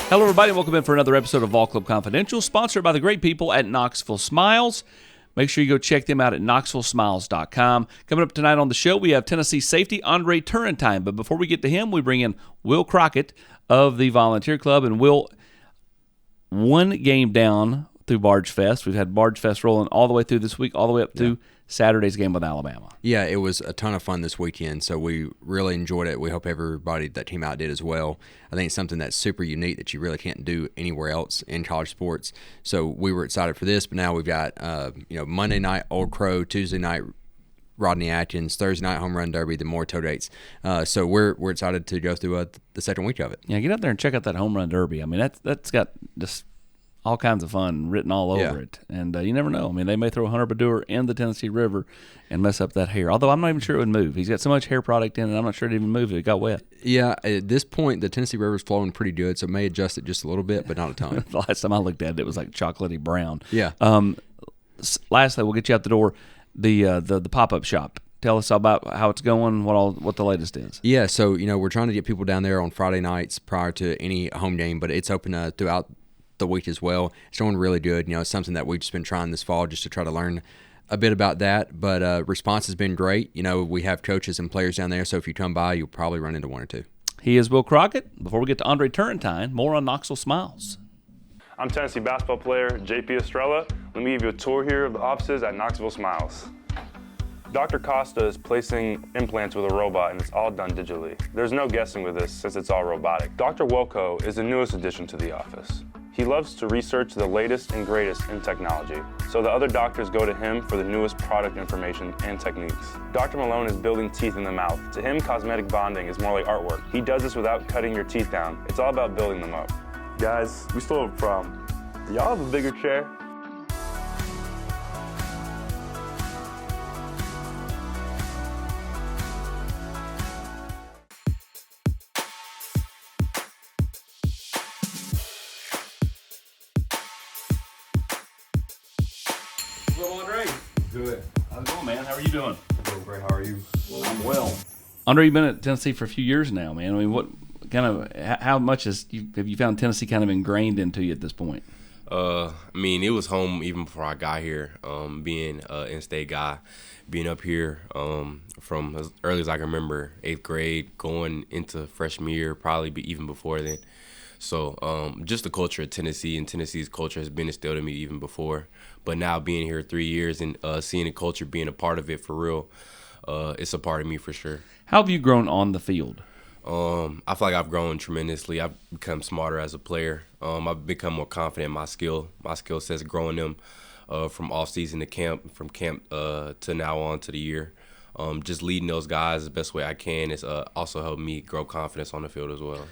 Hello, everybody. Welcome in for another episode of Vol Club Confidential, sponsored by the great people at Knoxville Smiles. Make sure you go check them out at knoxvillesmiles.com. Coming up tonight on the show, we have Tennessee safety Andre Turrentine. But before we get to him, we bring in Will Crockett of the Volunteer Club. And Will, one game down through Barge Fest. We've had Barge Fest rolling all the way through this week, all the way up to Saturday's game with Alabama. Yeah, it was a ton of fun this weekend, so we really enjoyed it. We hope everybody that came out did as well. I think it's something that's super unique that you really can't do anywhere else in college sports. So we were excited for this, but now we've got Monday night Old Crow, Tuesday night Rodney Atkins, Thursday night Home Run Derby, the more toe dates. So we're excited to go through the second week of it. Yeah, get out there and check out that Home Run Derby. I mean, that's got just all kinds of fun written all over it. And you never know. I mean, they may throw Hunter Badur in the Tennessee River and mess up that hair. Although I'm not even sure it would move. He's got so much hair product in it, I'm not sure it even moved if it got wet. Yeah, at this point, the Tennessee River's flowing pretty good, so it may adjust it just a little bit, but not a ton. The last time I looked at it, it was like chocolatey brown. Yeah. Lastly, we'll get you out the door, the pop-up shop. Tell us about how it's going, what the latest is. Yeah, so, we're trying to get people down there on Friday nights prior to any home game, but it's open throughout the week as well. It's going really good. It's something that we've just been trying this fall just to try to learn a bit about that. But response has been great. We have coaches and players down there, so if you come by, you'll probably run into one or two. He is Will Crockett. Before we get to Andre Turrentine, more on Knoxville Smiles. I'm Tennessee basketball player JP Estrella. Let me give you a tour here of the offices at Knoxville Smiles. Dr. Costa is placing implants with a robot, and it's all done digitally. There's no guessing with this since it's all robotic. Dr. Welko is the newest addition to the office. He loves to research the latest and greatest in technology, so the other doctors go to him for the newest product information and techniques. Dr. Malone is building teeth in the mouth. To him, cosmetic bonding is more like artwork. He does this without cutting your teeth down. It's all about building them up. Guys, we still have a problem. Do y'all have a bigger chair? Hello, Andre. Good. How's it going, man? How are you doing? Doing great. How are you? I'm well. Andre, you've been at Tennessee for a few years now, man. I mean, what kind of, how much have you found Tennessee kind of ingrained into you at this point? I mean, it was home even before I got here. Being an in-state guy, being up here from as early as I can remember, 8th grade, going into freshman year, probably even before then. So just the culture of Tennessee and Tennessee's culture has been instilled in me even before. But now being here 3 years and seeing the culture, being a part of it for real, it's a part of me for sure. How have you grown on the field? I feel like I've grown tremendously. I've become smarter as a player. I've become more confident in my skill sets, growing them from offseason to camp, from camp to now on to the year. Just leading those guys the best way I can is also helped me grow confidence on the field as well.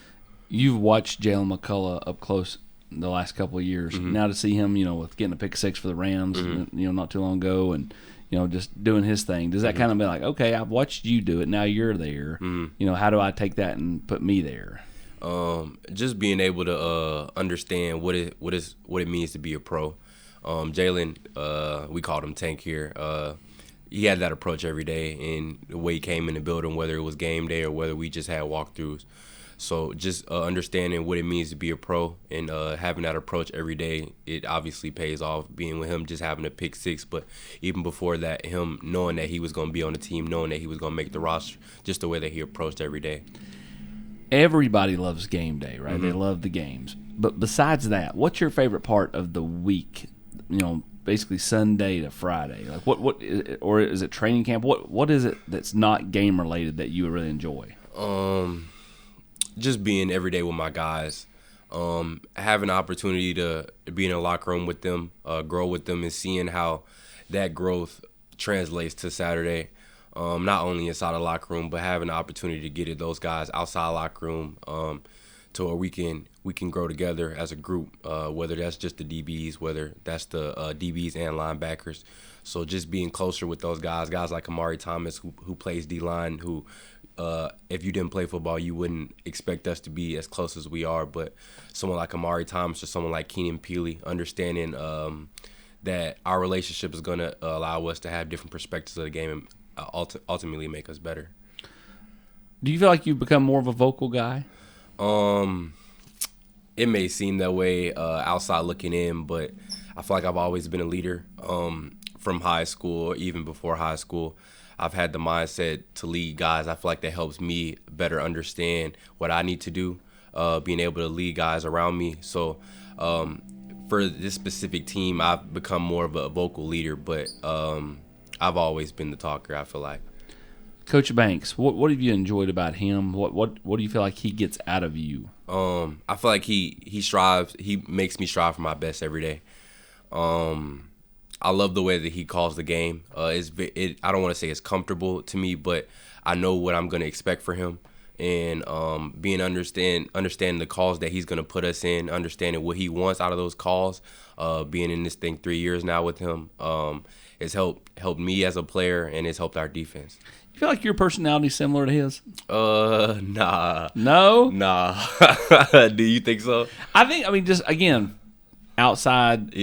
You've watched Jalen McCullough up close the last couple of years. Mm-hmm. Now to see him, with getting a pick six for the Rams, not too long ago, and just doing his thing. Does that kind of be like, okay, I've watched you do it, now you're there. How do I take that and put me there? Just being able to understand what it means to be a pro. Jalen, we called him Tank here. He had that approach every day, and the way he came in the building, whether it was game day or whether we just had walkthroughs. So just understanding what it means to be a pro and having that approach every day, it obviously pays off. Being with him, just having a pick six, but even before that, him knowing that he was going to be on the team, knowing that he was going to make the roster, just the way that he approached every day. Everybody loves game day, right? They love the games. But besides that, what's your favorite part of the week? Basically Sunday to Friday. Like what or is it training camp? What is it that's not game related that you really enjoy? Just being every day with my guys, having the opportunity to be in a locker room with them, grow with them, and seeing how that growth translates to Saturday, not only inside the locker room, but having the opportunity to get at those guys outside the locker room to where we can grow together as a group, whether that's just the DBs, whether that's the DBs and linebackers. So just being closer with those guys like Kamara Thomas, who plays D-line, who if you didn't play football, you wouldn't expect us to be as close as we are. But someone like Amari Thomas or someone like Keenan Peely, understanding that our relationship is going to allow us to have different perspectives of the game and ultimately make us better. Do you feel like you've become more of a vocal guy? it may seem that way outside looking in, but I feel like I've always been a leader. From high school, or even before high school, I've had the mindset to lead guys. I feel like that helps me better understand what I need to do, being able to lead guys around me. So for this specific team, I've become more of a vocal leader, but I've always been the talker, I feel like. Coach Banks, what have you enjoyed about him? What do you feel like he gets out of you? I feel like he strives. He makes me strive for my best every day. I love the way that he calls the game. I don't want to say it's comfortable to me, but I know what I'm going to expect for him. And understanding the calls that he's going to put us in, understanding what he wants out of those calls, being in this thing 3 years now with him, has helped me as a player, and it's helped our defense. You feel like your personality is similar to his? Nah. No? Nah. Do you think so? I mean, just, again, outside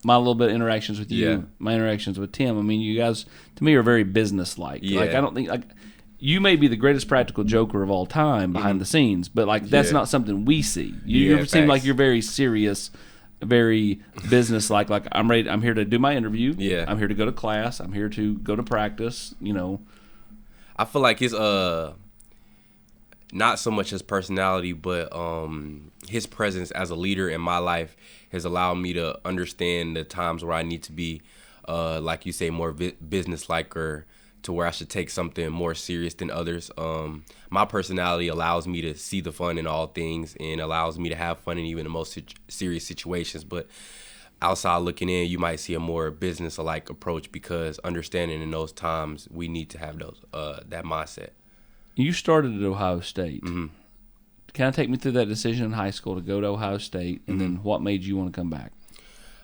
my little bit of interactions with you, my interactions with Tim, I mean, you guys, to me, are very business-like. Yeah. Like, I don't think, like, you may be the greatest practical joker of all time behind the scenes, but, like, that's not something we see. You seem like you're very serious, very business-like. Like, I'm here to do my interview. Yeah. I'm here to go to class. I'm here to go to practice, you know. I feel like his not so much his personality, but his presence as a leader in my life has allowed me to understand the times where I need to be, like you say, more business-like, or to where I should take something more serious than others. My personality allows me to see the fun in all things and allows me to have fun in even the most serious situations. But outside looking in, you might see a more business-like approach, because understanding in those times we need to have those that mindset. You started at Ohio State. Mm-hmm. Kind of take me through that decision in high school to go to Ohio State, and then what made you want to come back?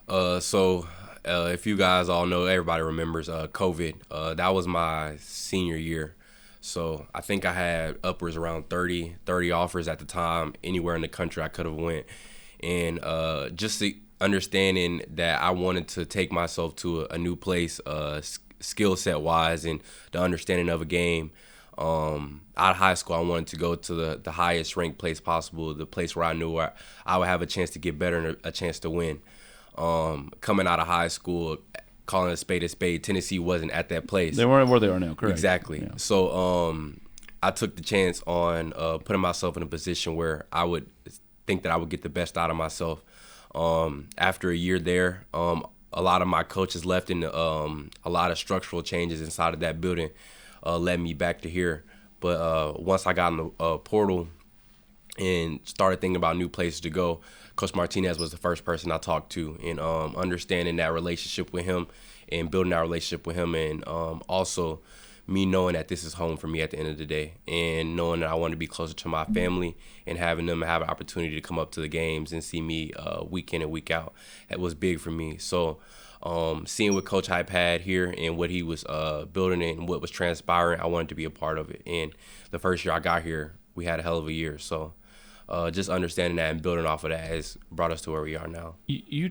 If you guys all know, everybody remembers COVID. That was my senior year. So I think I had upwards around 30 offers at the time, anywhere in the country I could have went. And just understanding that I wanted to take myself to a new place, skill set wise, and the understanding of a game. Out of high school, I wanted to go to the highest ranked place possible, the place where I knew I would have a chance to get better and a chance to win. Coming out of high school, calling a spade, Tennessee wasn't at that place. They weren't where they are now, correct? Exactly. Yeah. So I took the chance on putting myself in a position where I would think that I would get the best out of myself. After a year there, a lot of my coaches left, and a lot of structural changes inside of that building led me back to here. But once I got in the portal and started thinking about new places to go, Coach Martinez was the first person I talked to, and understanding that relationship with him and building that relationship with him, and also me knowing that this is home for me at the end of the day, and knowing that I want to be closer to my family and having them have an opportunity to come up to the games and see me week in and week out. That was big for me. So seeing what Coach Hype had here and what he was building and what was transpiring, I wanted to be a part of it. And the first year I got here, we had a hell of a year. So just understanding that and building off of that has brought us to where we are now. You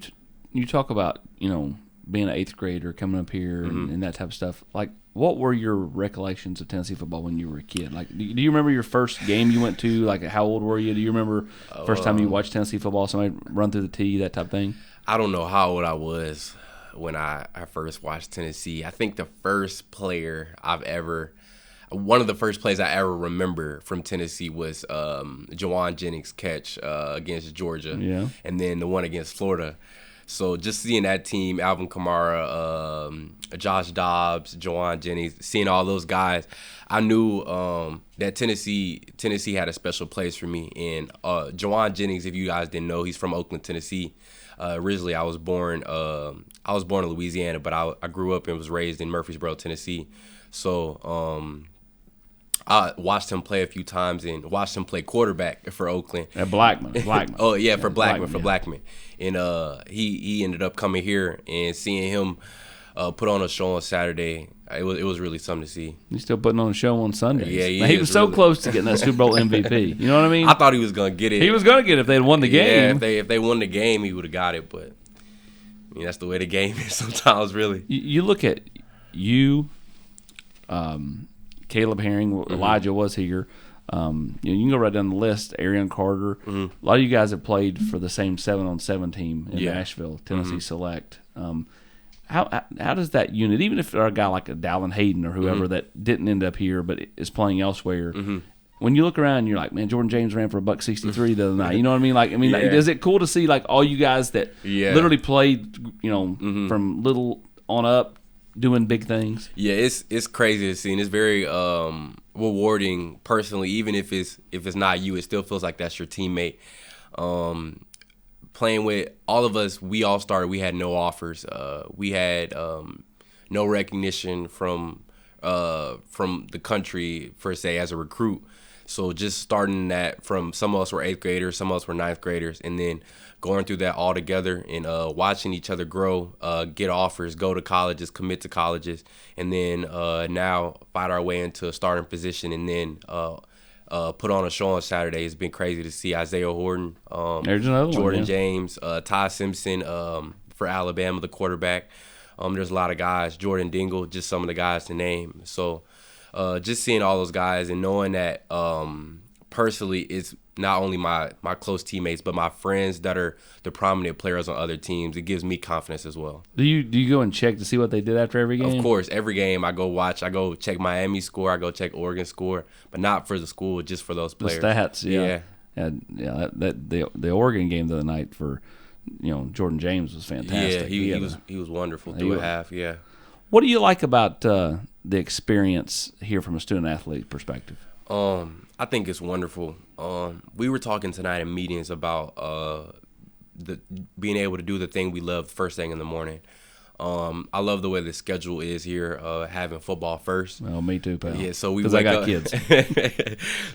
talk about, being an 8th grader, coming up here and that type of stuff. Like, what were your recollections of Tennessee football when you were a kid? Like, do you remember your first game you went to? Like, how old were you? Do you remember first time you watched Tennessee football, somebody run through the tee, that type of thing? I don't know how old I was when I first watched Tennessee. I think the first player one of the first plays I ever remember from Tennessee was Juwan Jennings' catch against Georgia, and then the one against Florida. So just seeing that team, Alvin Kamara, Josh Dobbs, Juwan Jennings, seeing all those guys, I knew that Tennessee had a special place for me. And Juwan Jennings, if you guys didn't know, he's from Oakland, Tennessee. Originally, I was born in Louisiana, but I grew up and was raised in Murfreesboro, Tennessee. So I watched him play a few times and watched him play quarterback for Oakland. At Blackman. Oh, yeah, for Blackman. And he ended up coming here, and seeing him put on a show on Saturday, it was really something to see. He's still putting on a show on Sundays. Yeah, he was so close to getting that Super Bowl MVP. You know what I mean? I thought he was going to get it. He was going to get it if they had won the game. Yeah, if they won the game, he would have got it. But I mean, that's the way the game is sometimes, really. You look at you, Caleb Herring, Elijah was here. You can go right down the list. Arian Carter. A lot of you guys have played for the same 7-on-7 team in Nashville, Tennessee Select. How does that unit, even if they're a guy like a Dallin Hayden or whoever that didn't end up here but is playing elsewhere, when you look around, you're like, man, Jordan James ran for $163 the other night. You know what I mean? Is it cool to see like all you guys that literally played, from little on up, doing big things? Yeah, it's crazy to see, and it's very rewarding personally. Even if it's not you, it still feels like that's your teammate. Playing with all of us, we all started. We had no offers. We had no recognition from the country per se as a recruit. So just starting that from some of us were 8th graders, some of us were 9th graders, and then going through that all together and watching each other grow, get offers, go to colleges, commit to colleges, and then now fight our way into a starting position, and then put on a show on Saturday. It's been crazy to see Isaiah Horton, Jordan James, Ty Simpson for Alabama, the quarterback. There's a lot of guys, Jordan Dingle, just some of the guys to name. So just seeing all those guys and knowing that personally it's not only my close teammates but my friends that are the prominent players on other teams, it gives me confidence as well. Do you go and check to see what they did after every game? Of course, every game I go watch. I go check Miami score, I go check Oregon score, but not for the school, just for those players. The stats, the Oregon game the other night for Jordan James was fantastic. Yeah, he was wonderful through a half. Yeah. What do you like about the experience here from a student athlete perspective? I think it's wonderful. We were talking tonight in meetings about being able to do the thing we love first thing in the morning. I love the way the schedule is here, having football first. Well, me too, pal. Yeah, so we wake I got up, kids.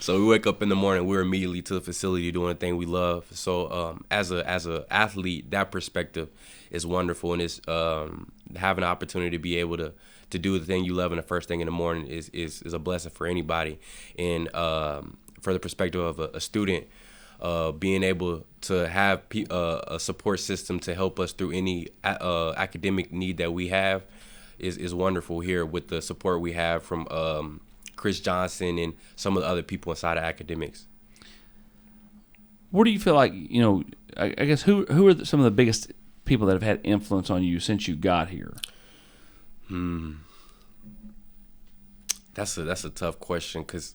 So we wake up in the morning, we're immediately to the facility doing the thing we love. So as a athlete, that perspective is wonderful, and it's having an opportunity to be able to do the thing you love in the first thing in the morning is a blessing for anybody. And for the perspective of a student, being able to have a support system to help us through any academic need that we have is wonderful here with the support we have from Chris Johnson and some of the other people inside of academics. Where do you feel like, I guess, who are some of the biggest people that have had influence on you since you got here? That's a tough question because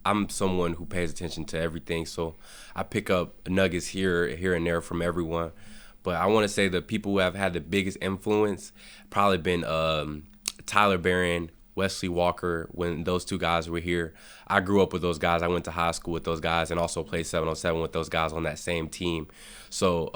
I'm someone who pays attention to everything, so I pick up nuggets here and there from everyone. But I want to say the people who have had the biggest influence probably been Tyler Barron, Wesley Walker. When those two guys were here, I grew up with those guys. I went to high school with those guys and also played 7-on-7 with those guys on that same team. So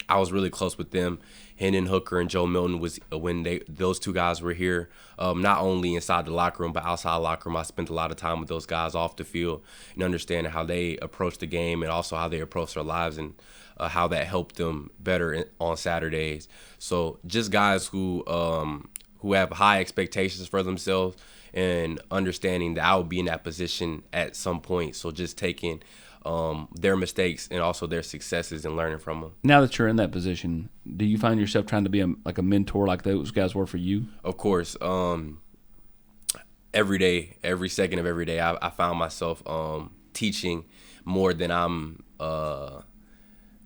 I was really close with them. Hendon Hooker and Joe Milton was when those two guys were here. Not only inside the locker room, but outside the locker room. I spent a lot of time with those guys off the field and understanding how they approach the game and also how they approach their lives and how that helped them better on Saturdays. So just guys who have high expectations for themselves and understanding that I will be in that position at some point. So just taking their mistakes and also their successes and learning from them. Now that you're in that position, do you find yourself trying to be a mentor like those guys were for you? Of course. Every day, every second of every day, I found myself teaching more than I'm I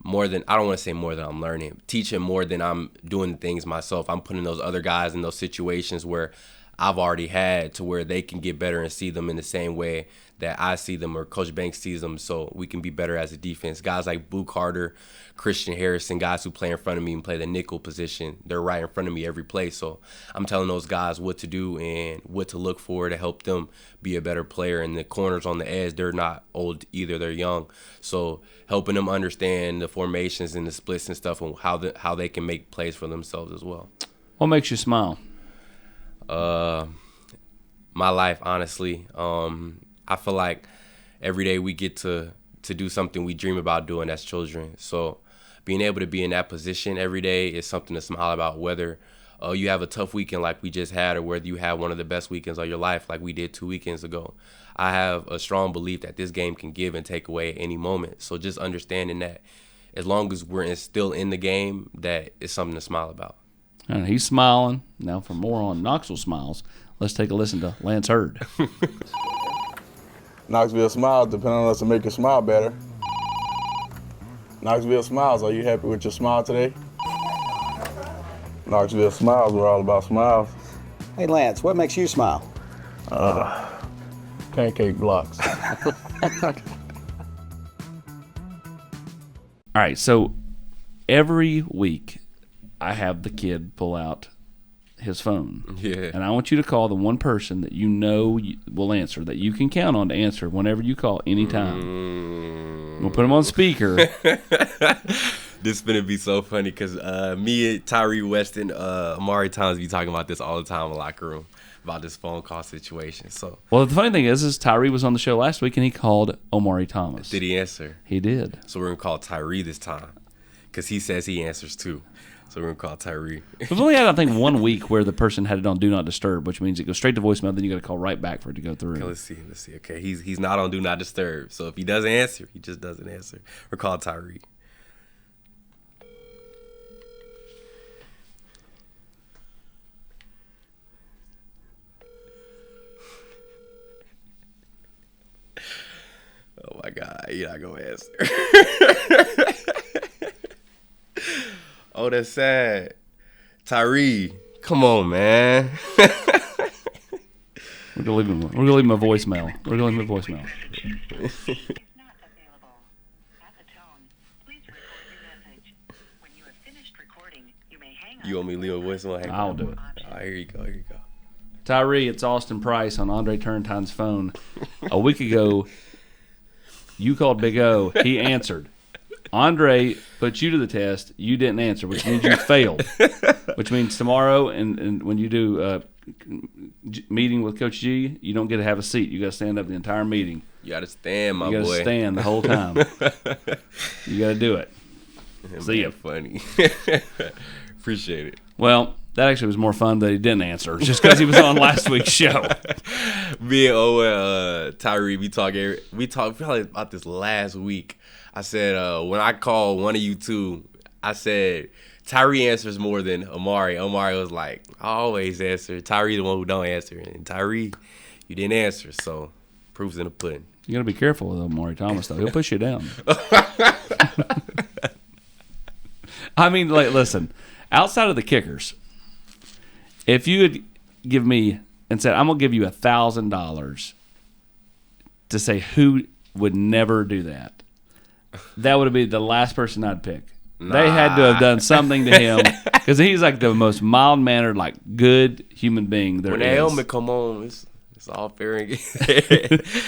don't want to say more than I'm learning, teaching more than I'm doing things myself. I'm putting those other guys in those situations where I've already had to where they can get better and see them in the same way that I see them or Coach Banks sees them, so we can be better as a defense. Guys like Boo Carter, Christian Harrison, guys who play in front of me and play the nickel position, they're right in front of me every play. So I'm telling those guys what to do and what to look for to help them be a better player. And the corners on the edge, they're not old either, they're young. So helping them understand the formations and the splits and stuff and how they can make plays for themselves as well. What makes you smile? My life, honestly. I feel like every day we get to do something we dream about doing as children. So being able to be in that position every day is something to smile about, whether you have a tough weekend like we just had or whether you have one of the best weekends of your life like we did 2 weekends ago. I have a strong belief that this game can give and take away at any moment. So just understanding that as long as we're still in the game, that is something to smile about. And he's smiling. Now for more on Knoxville Smiles, let's take a listen to Lance Hurd. Knoxville Smiles depend on us to make you smile better. Knoxville Smiles, are you happy with your smile today? Knoxville Smiles, we're all about smiles. Hey, Lance, what makes you smile? Pancake blocks. All right, so every week I have the kid pull out his phone. Yeah. And I want you to call the one person that you know will answer, that you can count on to answer whenever you call, anytime. We'll put him on speaker. This is going to be so funny because me and Tyree West and Amari Thomas be talking about this all the time in the locker room, about this phone call situation. So, Well, the funny thing is Tyree was on the show last week and he called Omari Thomas. did he answer? He did. So we're going to call Tyree this time because he says he answers too. So we're going to call Tyree. We've only had, I think, 1 week where the person had it on Do Not Disturb, which means it goes straight to voicemail, then you got to call right back for it to go through. Okay, let's see. Okay, he's not on Do Not Disturb. So if he doesn't answer, he just doesn't answer. We're call Tyree. Oh my God, you're not gonna answer. Oh, that's sad. Tyree, come on, man. We're gonna leave him a voicemail. Not available. At the tone, please record your message. When you have finished recording, you may hang up. You want me to leave a voicemail? Hang I'll on. do it. All right, here you go. Tyree, it's Austin Price on Andre Turrentine's phone. A week ago, you called Big O. He answered. Andre put you to the test. You didn't answer, which means you failed. Which means tomorrow, and when you do meeting with Coach G, you don't get to have a seat. You got to stand up the entire meeting. You got to stand, my You got boy. to stand the whole time. You got to do it. See ya. Funny. Appreciate it. Well, that actually was more fun that he didn't answer, just because he was on last week's show. Me and Owen, Tyree, we talked probably about this last week. I said, when I call one of you two, I said, Tyree answers more than Amari. Amari was like, I always answer. Tyree the one who don't answer. And Tyree, you didn't answer. So, proof's in the pudding. You got to be careful with Omari Thomas, though. He'll push you down. I mean, like, listen, outside of the kickers, if you would give me and said, I'm going to give you $1,000 to say who would never do that, that would be the last person I'd pick. They had to have done something to him because he's like the most mild-mannered, like good human being there When is. the helmet come on, it's all fair and game.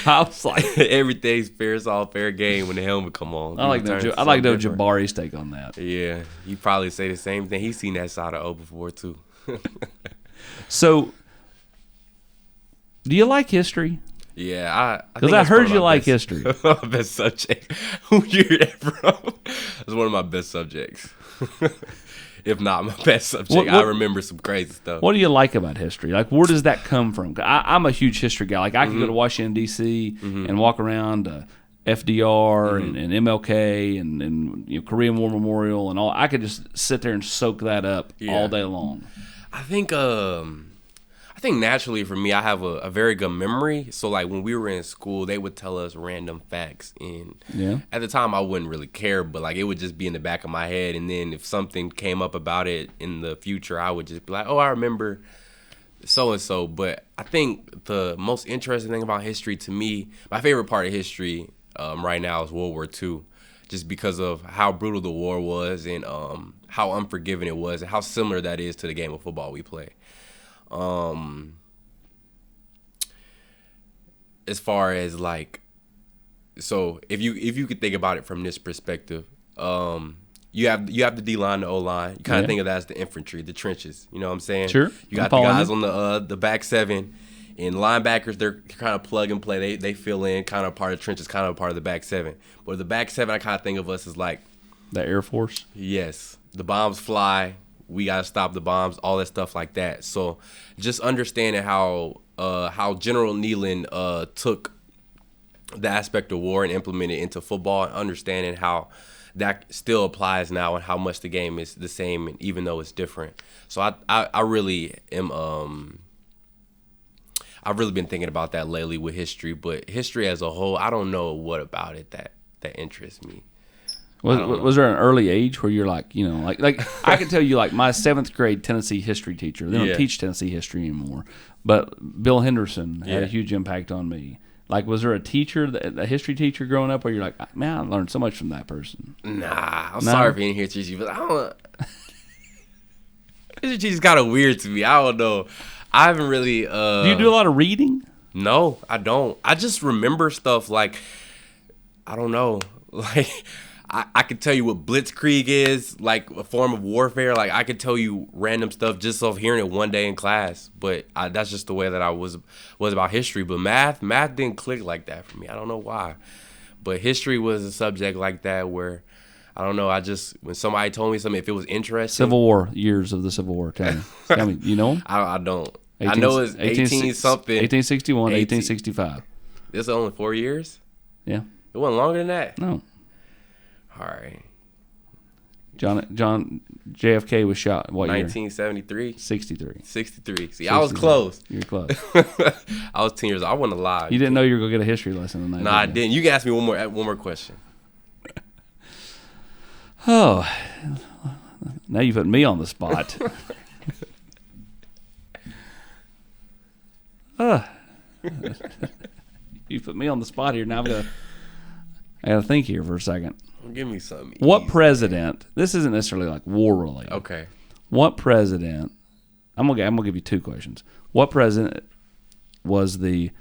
I was like, everything's fair. It's all fair game when the helmet come on. I like People turn no to something different. Jabari's take on that. Yeah, you probably say the same thing. He's seen that side of O before too. So, do you like history? Yeah, Because I heard you like history. Best subject. Who you hear that from? It's one of my best subjects. If not my best subject. I remember some crazy stuff. What do you like about history? Like, where does that come from? I'm a huge history guy. Like, I could go to Washington, D.C. and walk around FDR and MLK and you know, Korean War Memorial and all. I could just sit there and soak that up all day long. I think naturally for me, I have a very good memory. So like when we were in school, they would tell us random facts, and at the time I wouldn't really care, but like it would just be in the back of my head. And then if something came up about it in the future, I would just be like, oh, I remember so and so. But I think the most interesting thing about history to me, my favorite part of history right now is World War II, just because of how brutal the war was and how unforgiving it was and how similar that is to the game of football we play. As far as like, so if you could think about it from this perspective, you have the D line, the O line. You kind of think of that as the infantry, the trenches. You know what I'm saying? Sure. You got the guys on the back seven, and linebackers. They're kind of plug and play. They fill in, kind of part of the trenches, kind of part of the back seven. But the back seven, I kind of think of us as like the Air Force. Yes, the bombs fly. We gotta stop the bombs, all that stuff like that. So, just understanding how General Neyland took the aspect of war and implemented it into football, and understanding how that still applies now and how much the game is the same, and even though it's different. So I really am. I've really been thinking about that lately with history, but history as a whole, I don't know what about it that interests me. Was there an early age where you're like, you know, like I can tell you, like my 7th grade Tennessee history teacher, they don't teach Tennessee history anymore, but Bill Henderson had a huge impact on me. Like, was there a teacher, a history teacher growing up where you're like, man, I learned so much from that person? Nah, I'm sorry for any history teacher, but I don't. History teacher's kind of weird to me. I don't know. I haven't really. Do you do a lot of reading? No, I don't. I just remember stuff like, I don't know, like. I could tell you what blitzkrieg is, like a form of warfare. Like I could tell you random stuff just off hearing it one day in class. But that's just the way that I was about history. But math didn't click like that for me. I don't know why. But history was a subject like that where, I don't know, when somebody told me something, if it was interesting. Civil War, years of the Civil War. Tell me, you know them? I don't. I know it's 18-something. 1861, 1865. This is only 4 years? Yeah. It wasn't longer than that? No. All right. John JFK was shot what year? 1973. 63. 63. See, I was close. You're close. I was 10 years old. I wouldn't lie. You didn't know you were gonna get a history lesson tonight. No, I didn't. You can ask me one more question. Oh, now you put me on the spot. You put me on the spot here. Now I gotta think here for a second. Give me something. What easy. president? This isn't necessarily like war related. Okay. What president? I'm gonna give you 2 questions. What president was the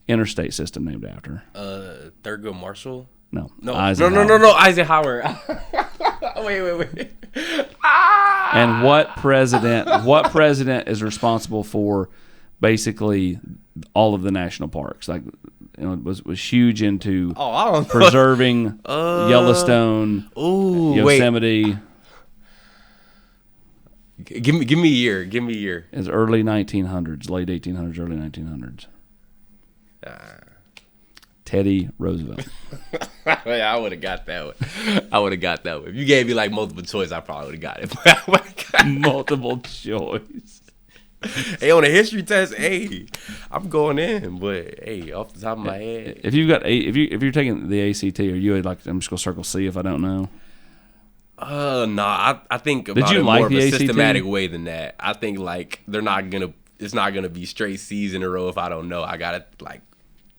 interstate system named after? Thurgood Marshall. No. Eisenhower. No. Eisenhower. Wait. And what president is responsible for basically all of the national parks? Like, you know, was huge into I don't know. preserving Yellowstone, Yosemite. Give me a year. It's early 1900s, late 1800s, early 1900s. Teddy Roosevelt. I would have got that one. If you gave me like multiple choice, I probably would have got it. Multiple choice. Hey, on a history test, I'm going in. But off the top of my head, if you've got if you're taking the ACT, are you like, I'm just gonna circle C if I don't know? Nah. I think about it more of a systematic way than that. I think like it's not gonna be straight C's in a row if I don't know. I gotta like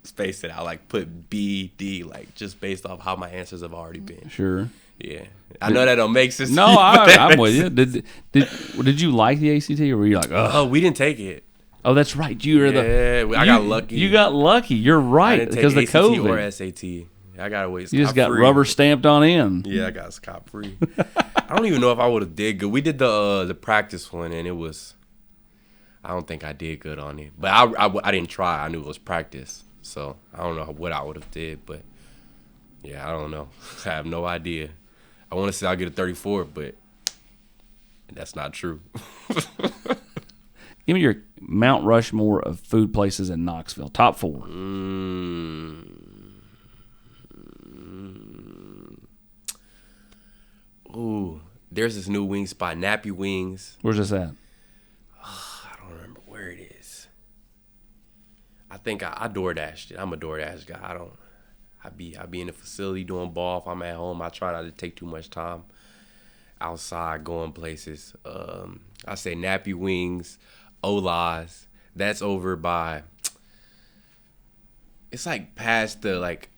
space it out, like put B, D, like just based off how my answers have already been. Sure. Yeah, I know that don't make sense. No, I'm with you. Did you like the ACT, or were you like, oh, we didn't take it. Oh, that's right. I got lucky. You got lucky. You're right, because the ACT COVID or SAT. I got away. You just got rubber stamped on in. Yeah, I got scot free. I don't even know if I would have did good. We did the practice one, and it was. I don't think I did good on it, but I didn't try. I knew it was practice, so I don't know what I would have did, but yeah, I don't know. I have no idea. I want to say I'll get a 34, but that's not true. Give me your Mount Rushmore of food places in Knoxville. Top 4. Ooh, there's this new wing spot, Nappy Wings. Where's this at? I don't remember where it is. I think I DoorDashed it. I'm a DoorDash guy. I be in the facility doing ball. If I'm at home, I try not to take too much time outside going places. I say Nappy Wings, Ola's. That's over by. It's like past the like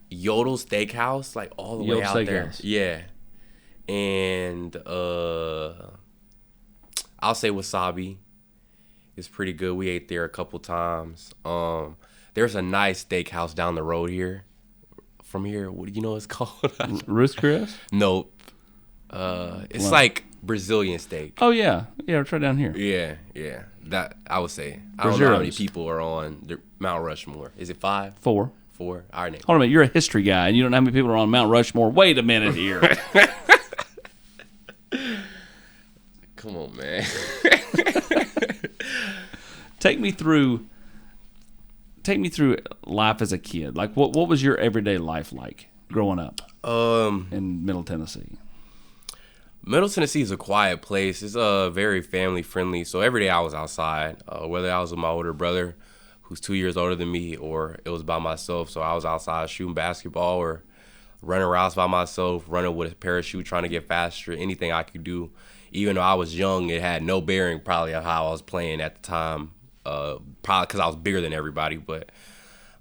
Yodel Steakhouse, like all the way out there. Yeah, and I'll say Wasabi. It's pretty good. We ate there a couple times. There's a nice steakhouse down the road here. From here, what do you know what it's called? Ruth's Chris? Nope. It's like Brazilian steak. Oh yeah, it's right down here. Yeah. That I would say. I don't know how many people are on the Mount Rushmore. Is it 5? 4. 4. All right. Hold on a minute. You're a history guy, and you don't know how many people are on Mount Rushmore. Wait a minute here. Come on, man. Take me through life as a kid. Like, what was your everyday life like growing up in Middle Tennessee? Middle Tennessee is a quiet place. It's very family friendly. So every day I was outside, whether I was with my older brother, who's 2 years older than me, or it was by myself. So I was outside shooting basketball or running routes by myself, running with a parachute, trying to get faster, anything I could do. Even though I was young, it had no bearing probably on how I was playing at the time, probably because I was bigger than everybody. But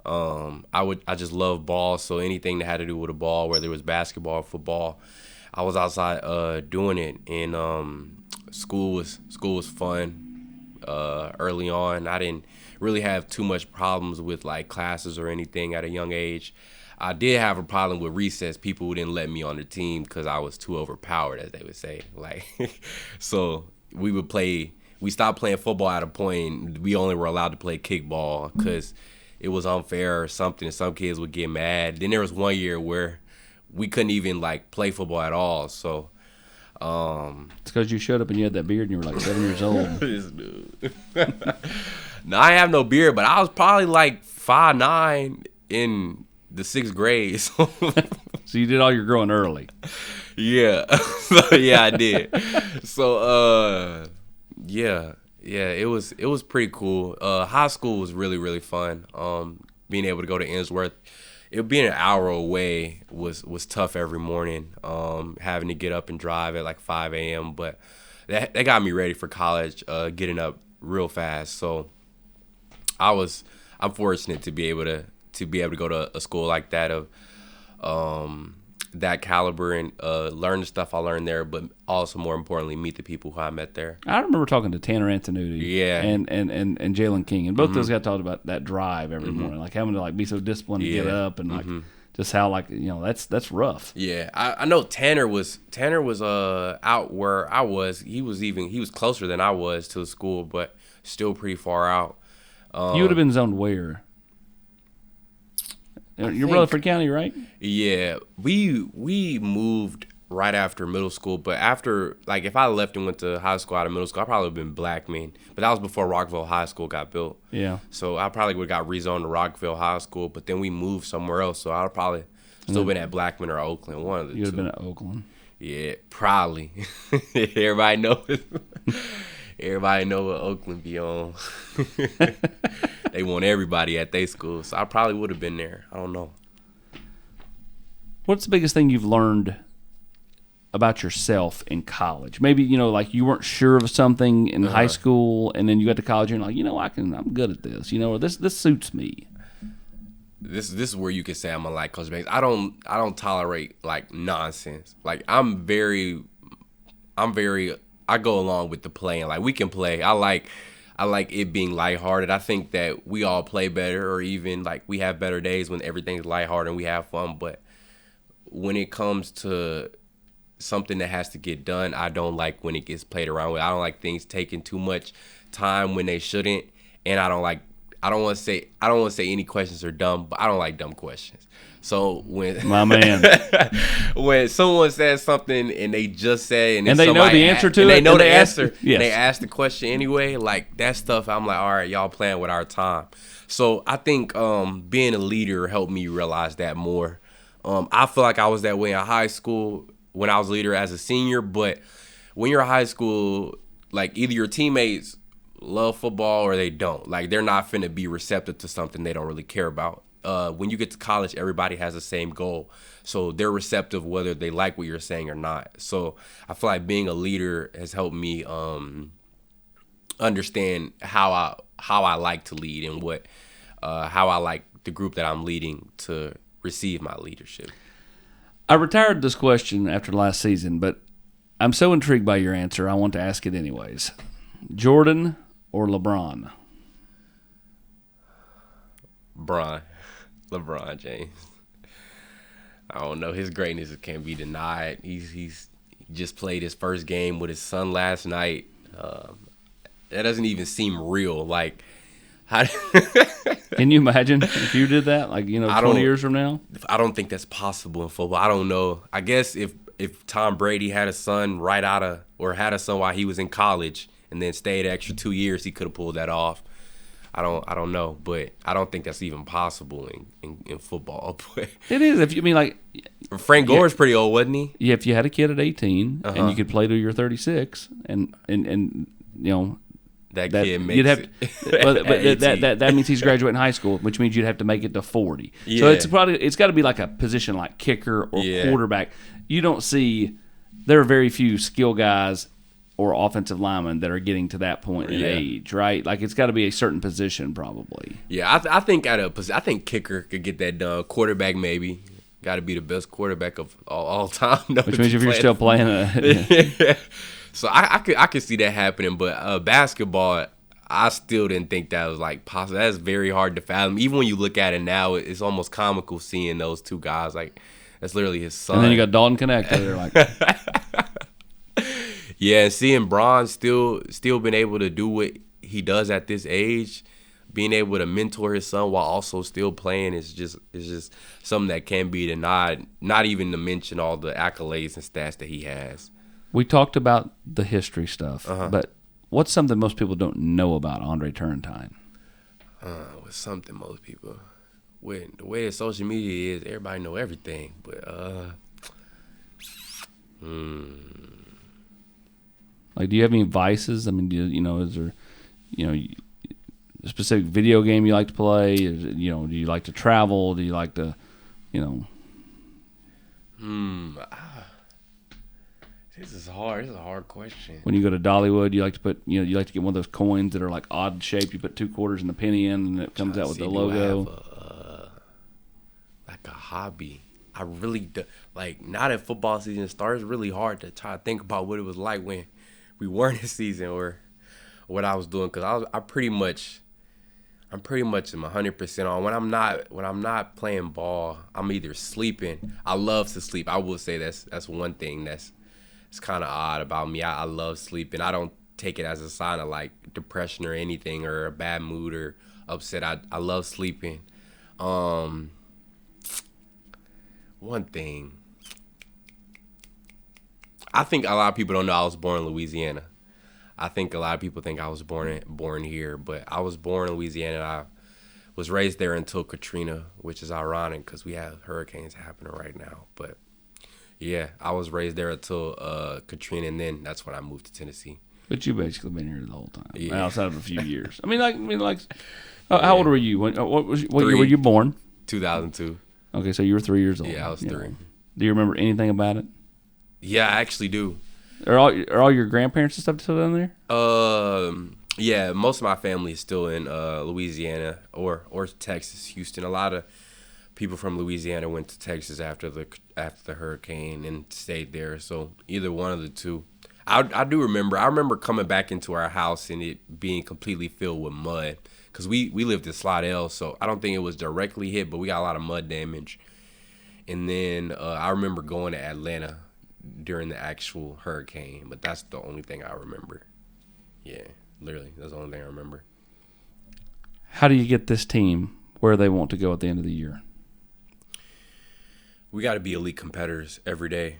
I just love ball, so anything that had to do with a ball, whether it was basketball or football, I was outside doing it. And school was fun early on. I didn't really have too much problems with like classes or anything at a young age. I did have a problem with recess. People who didn't let me on the team because I was too overpowered, as they would say. Like, so we stopped playing football at a point. We only were allowed to play kickball because it was unfair or something. Some kids would get mad. Then there was one year where we couldn't even like play football at all. So it's because you showed up and you had that beard and you were like 7 years old. This dude. No, I have no beard, but I was probably like 5'9" in the 6th grade. So you did all your growing early. Yeah. Yeah, I did. So yeah, it was pretty cool. High school was really, really fun. Being able to go to Innsworth, it being an hour away was tough every morning. Having to get up and drive at like 5 a.m. But that got me ready for college, getting up real fast. So I'm fortunate to be able to go to a school like that of that caliber and learn the stuff I learned there, but also more importantly, meet the people who I met there. I remember talking to Tanner Antonucci, yeah, and Jalen King, and both those guys talked about that drive every morning, like having to like be so disciplined to get up, and like just how like that's rough. Yeah, I know Tanner was out where I was. He was closer than I was to the school, but still pretty far out. You would have been zoned where? You're Rutherford County, right? Yeah, we moved right after middle school, but after, like, if I left and went to high school out of middle school, I probably would have been Blackman. But that was before Rockville High School got built. Yeah. So I probably would have got rezoned to Rockville High School, but then we moved somewhere else, so I would probably still been at Blackman or Oakland, one of the two. You would have been at Oakland. Yeah, probably. Everybody knows. Everybody know what Oakland be on. They want everybody at their school, so I probably would have been there. I don't know. What's the biggest thing you've learned about yourself in college? Maybe, like you weren't sure of something in high school, and then you got to college and you're like, I'm good at this. Or this suits me. This is where you can say I'm a like Coach Banks. I don't tolerate like nonsense. Like I go along with the playing. Like we can play. I like it being lighthearted. I think that we all play better, or even like we have better days when everything's lighthearted and we have fun. But when it comes to something that has to get done, I don't like when it gets played around with. I don't like things taking too much time when they shouldn't, and I don't want to say any questions are dumb, but I don't like dumb questions. So when my man, when someone says something and they just say and they know the answer to and it, they know the answer, yes. And they ask the question anyway, like that stuff, I'm like, all right, y'all playing with our time. So I think being a leader helped me realize that more. I feel like I was that way in high school when I was a leader as a senior, but when you're in high school, like either your teammates love football or they don't. Like they're not finna be receptive to something they don't really care about. When you get to college, everybody has the same goal, so they're receptive whether they like what you're saying or not. So I feel like being a leader has helped me understand how I like to lead and how I like the group that I'm leading to receive my leadership. I retired this question after last season, but I'm so intrigued by your answer, I want to ask it anyways. Jordan or LeBron? LeBron James. I don't know. His greatness can't be denied. He's just played his first game with his son last night. That doesn't even seem real. Like, how can you imagine if you did that? Like, 20 years from now? I don't think that's possible in football. I don't know. I guess if Tom Brady had a son had a son while he was in college and then stayed an extra 2 years, he could have pulled that off. I don't know, but I don't think that's even possible in football. But it is. If you mean like Frank Gore's pretty old, wasn't he? Yeah, if you had a kid at 18 and you could play till you're 36, and That kid makes you'd have it. but that means he's graduating high school, which means you'd have to make it to 40. Yeah. So it's got to be like a position like kicker or quarterback. You don't see there are very few skill guys or offensive linemen that are getting to that point in age, right? Like it's got to be a certain position probably. Yeah, I think I think kicker could get that done. Quarterback maybe. Got to be the best quarterback of all time. Which means if you're still playing So I could see that happening, but basketball, I still didn't think that was like possible. That's very hard to fathom. Even when you look at it now, it's almost comical seeing those two guys. Like that's literally his son. And then you got Dalton Connect over there, like. Yeah, and seeing Bron still been able to do what he does at this age, being able to mentor his son while also still playing is just something that can be denied. Not even to mention all the accolades and stats that he has. We talked about the history stuff, but what's something most people don't know about Andre Turrentine? What's something most people, with the way that social media is, everybody know everything. But like, do you have any vices? I mean, is there, a specific video game you like to play? Is it, do you like to travel? Do you like to, This is hard. This is a hard question. When you go to Dollywood, you like to put, you like to get one of those coins that are like odd shaped. You put 2 quarters and a penny in, and it comes out with the logo. Like a hobby. I really do, like now that football season starts. It's really hard to try to think about what it was like when we weren't in season or what I was doing, because I'm pretty much am 100% on. When I'm not playing ball, I'm either sleeping. I love to sleep. I will say that's one thing it's kind of odd about me. I love sleeping. I don't take it as a sign of like depression or anything or a bad mood or upset. I love sleeping. One thing. I think a lot of people don't know I was born in Louisiana. I think a lot of people think I was born here, but I was born in Louisiana. I was raised there until Katrina, which is ironic because we have hurricanes happening right now. But yeah, I was raised there until Katrina, and then that's when I moved to Tennessee. But you basically been here the whole time, outside of a few years. How old were you? What year were you born? 2002. Okay, so you were 3 years old. Yeah, I was 3. Do you remember anything about it? Yeah, I actually do. Are all your grandparents and stuff still down there? Yeah, most of my family is still in Louisiana or Texas, Houston. A lot of people from Louisiana went to Texas after the hurricane and stayed there. So either one of the two. I do remember. I remember coming back into our house and it being completely filled with mud because we lived in Slidell, so I don't think it was directly hit, but we got a lot of mud damage. And then I remember going to Atlanta during the actual hurricane, but that's the only thing I remember. Yeah, literally, that's the only thing I remember. How do you get this team where they want to go at the end of the year? We got to be elite competitors every day.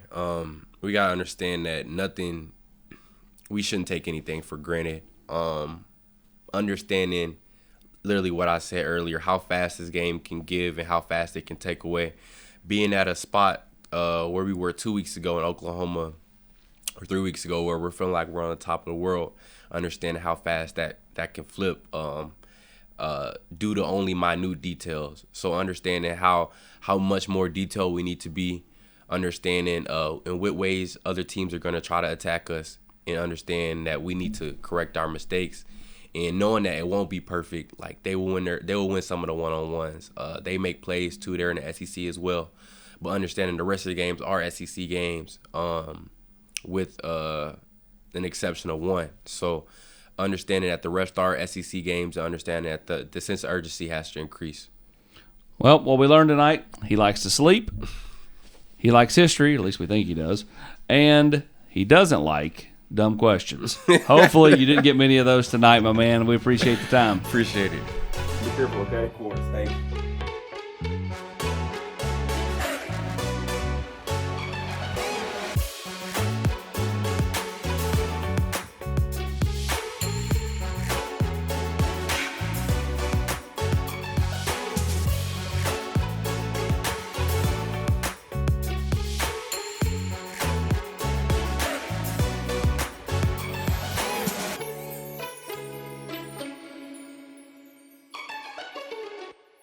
We got to understand that we shouldn't take anything for granted. Understanding literally what I said earlier, how fast this game can give and how fast it can take away. Being at a spot where we were 2 weeks ago in Oklahoma, or 3 weeks ago, where we're feeling like we're on the top of the world, understanding how fast that can flip due to only minute details. So understanding how much more detailed we need to be, understanding in what ways other teams are going to try to attack us, and understand that we need to correct our mistakes, and knowing that it won't be perfect. Like they will win some of the one-on-ones. They make plays too. They're in the SEC as well. But understanding the rest of the games are SEC games, with an exception of one. So understanding that the rest are SEC games, and understanding that the sense of urgency has to increase. Well, what we learned tonight, he likes to sleep, he likes history, at least we think he does, and he doesn't like dumb questions. Hopefully you didn't get many of those tonight, my man. We appreciate the time. Appreciate it. Be careful, okay? Of course. Thank you.